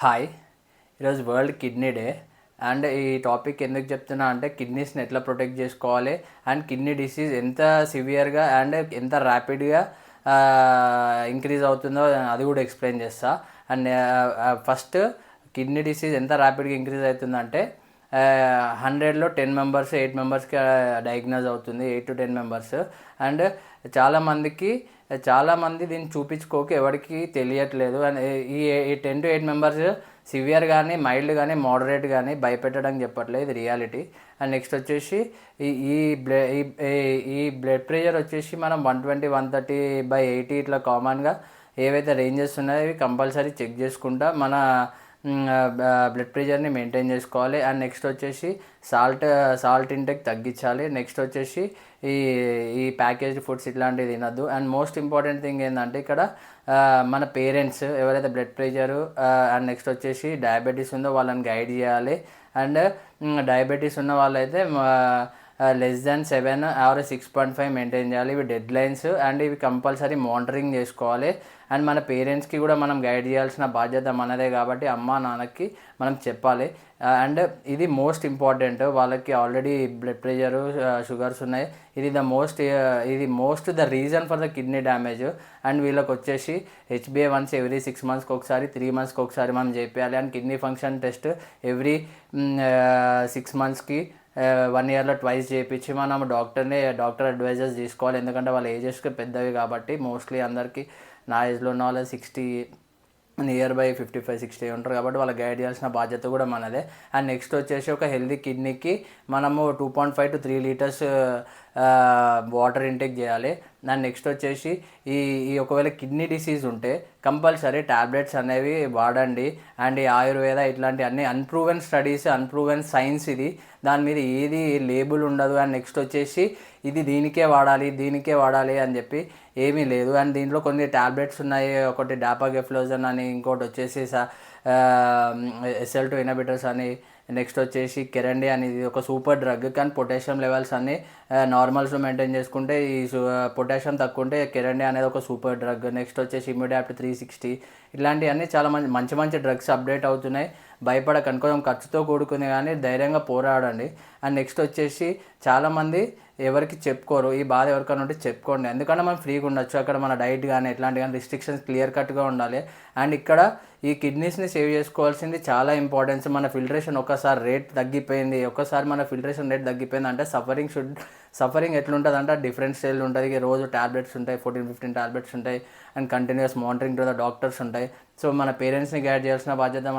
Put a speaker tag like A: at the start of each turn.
A: Hi, ఈరోజు world kidney day. And ఈ topic ఎందుకు చెప్తున్నా అంటే కిడ్నీస్ని ఎట్లా ప్రొటెక్ట్ చేసుకోవాలి అండ్ కిడ్నీ డిసీజ్ ఎంత సివియర్గా అండ్ ఎంత ర్యాపిడ్గా ఇంక్రీజ్ అవుతుందో అది కూడా ఎక్స్ప్లెయిన్ చేస్తా. అండ్ ఫస్ట్ కిడ్నీ డిసీజ్ ఎంత ర్యాపిడ్గా ఇంక్రీజ్ అవుతుందంటే 100లో 10 మెంబర్స్ 8 మెంబర్స్కి డయాగ్నోజ్ అవుతుంది, 8 to 10 మెంబర్స్. అండ్ చాలామంది దీన్ని చూపించుకోక ఎవరికి తెలియట్లేదు. అండ్ ఈ 10 to 8 మెంబర్స్ సివియర్ కానీ మైల్డ్ కానీ మోడరేట్ కానీ భయపెట్టడం చెప్పట్లేదు, ఇది రియాలిటీ. అండ్ నెక్స్ట్ వచ్చేసి ఈ ఈ ఈ బ్లడ్ ప్రెషర్ వచ్చేసి మనం 120/130/80 ఇట్లా కామన్గా ఏవైతే రేంజెస్ ఉన్నాయో ఇవి కంపల్సరీ చెక్ చేసుకుంటా మన బ్లడ్ ప్రెషర్ని మెయింటైన్ చేసుకోవాలి. అండ్ నెక్స్ట్ వచ్చేసి సాల్ట్ ఇంటెక్ తగ్గించాలి. నెక్స్ట్ వచ్చేసి ఈ ఈ ప్యాకేజ్డ్ ఫుడ్స్ ఇట్లాంటివి తినద్దు. అండ్ మోస్ట్ ఇంపార్టెంట్ థింగ్ ఏంటంటే ఇక్కడ మన పేరెంట్స్ ఎవరైతే బ్లడ్ ప్రెషరు అండ్ నెక్స్ట్ వచ్చేసి డయాబెటీస్ ఉందో వాళ్ళని గైడ్ చేయాలి. అండ్ డయాబెటీస్ ఉన్న వాళ్ళైతే less than 7 or 6.5 మెయింటైన్ చేయాలి. ఇవి డెడ్ లైన్స్ అండ్ ఇవి కంపల్సరీ మానిటరింగ్ చేసుకోవాలి. అండ్ మన పేరెంట్స్కి కూడా మనం గైడ్ చేయాల్సిన బాధ్యత మనదే కాబట్టి అమ్మ నాన్నకి మనం చెప్పాలి. అండ్ ఇది మోస్ట్ ఇంపార్టెంట్, వాళ్ళకి ఆల్రెడీ బ్లడ్ ప్రెషరు షుగర్స్ ఉన్నాయి. ఇది most the reason for the kidney damage. And వీళ్ళకి వచ్చేసి HbA1c ఎవ్రీ 6 monthsకి ఒకసారి 3 monthsకి ఒకసారి మనం చేయాలి. And kidney function test every 6 monthsకి 1 yearలో ట్వైస్ చేయించి మనం డాక్టర్ అడ్వైజెస్ తీసుకోవాలి. ఎందుకంటే వాళ్ళ ఏజెస్కి పెద్దవి కాబట్టి మోస్ట్లీ అందరికీ నా ఏజ్లో ఉన్న వాళ్ళు 60 నియర్ బై 55-60 ఉంటారు కాబట్టి వాళ్ళకి గైడ్ చేయాల్సిన బాధ్యత కూడా మనదే. అండ్ నెక్స్ట్ వచ్చేసి ఒక హెల్దీ కిడ్నీకి మనము 2.5 to 3 liters వాటర్ ఇంటేక్ చేయాలి. అండ్ నెక్స్ట్ వచ్చేసి ఈ ఒకవేళ కిడ్నీ డిసీజ్ ఉంటే కంపల్సరీ ట్యాబ్లెట్స్ అనేవి వాడండి. అండ్ ఈ ఆయుర్వేద ఇట్లాంటి అన్ని అన్ప్రూవెన్ స్టడీస్, అన్ప్రూవెన్ సైన్స్, ఇది దాని మీద ఏది లేబుల్ ఉండదు. అండ్ నెక్స్ట్ వచ్చేసి ఇది దీనికే వాడాలి అని చెప్పి ఏమీ లేదు. అండ్ దీంట్లో కొన్ని ట్యాబ్లెట్స్ ఉన్నాయి, ఒకటి డాపాగెఫ్లోజన్ అని, ఇంకోటి వచ్చేసి SL2 ఇన్హిబిటర్స్ అని, నెక్స్ట్ వచ్చేసి కెరండి అనేది ఒక సూపర్ డ్రగ్. కానీ పొటాషియం లెవెల్స్ అన్ని నార్మల్స్లో మెయింటైన్ చేసుకుంటే ఈ పొటాషియం తక్కువ ఉంటే కెరండి అనేది ఒక సూపర్ డ్రగ్. నెక్స్ట్ వచ్చేసి ఇమ్యూడాప్ట్ 360 ఇట్లాంటివన్నీ చాలా మంచి డ్రగ్స్ అప్డేట్ అవుతున్నాయి. భయపడకండి, కొంచెం ఖర్చుతో కూడుకునే కానీ ధైర్యంగా పోరాడండి. అండ్ నెక్స్ట్ వచ్చేసి చాలామంది ఎవరికి చెప్పుకోరు, ఈ బాధ ఎవరికైనా ఉంటే చెప్పుకోండి. ఎందుకంటే మనం ఫ్రీగా ఉండొచ్చు. అక్కడ మన డైట్ కానీ ఎట్లాంటి కానీ రిస్ట్రిక్షన్స్ క్లియర్ కట్గా ఉండాలి. అండ్ ఇక్కడ ఈ కిడ్నీస్ని సేవ్ చేసుకోవాల్సింది చాలా ఇంపార్టెన్స్. మన ఫిల్టరేషన్ ఒకసారి రేట్ తగ్గిపోయింది, మన ఫిల్టరేషన్ రేట్ తగ్గిపోయింది అంటే సఫరింగ్ ఎట్లుంటుంది అంటే డిఫరెంట్ స్టైల్ ఉంటుంది. రోజు ట్యాబ్లెట్స్ ఉంటాయి, 14-15 ట్యాబ్లెట్స్ ఉంటాయి. And continuous monitoring to the doctors ఉంటాయి. సో మన పేరెంట్స్ని గైడ్ చేయాల్సిన బాధ్యత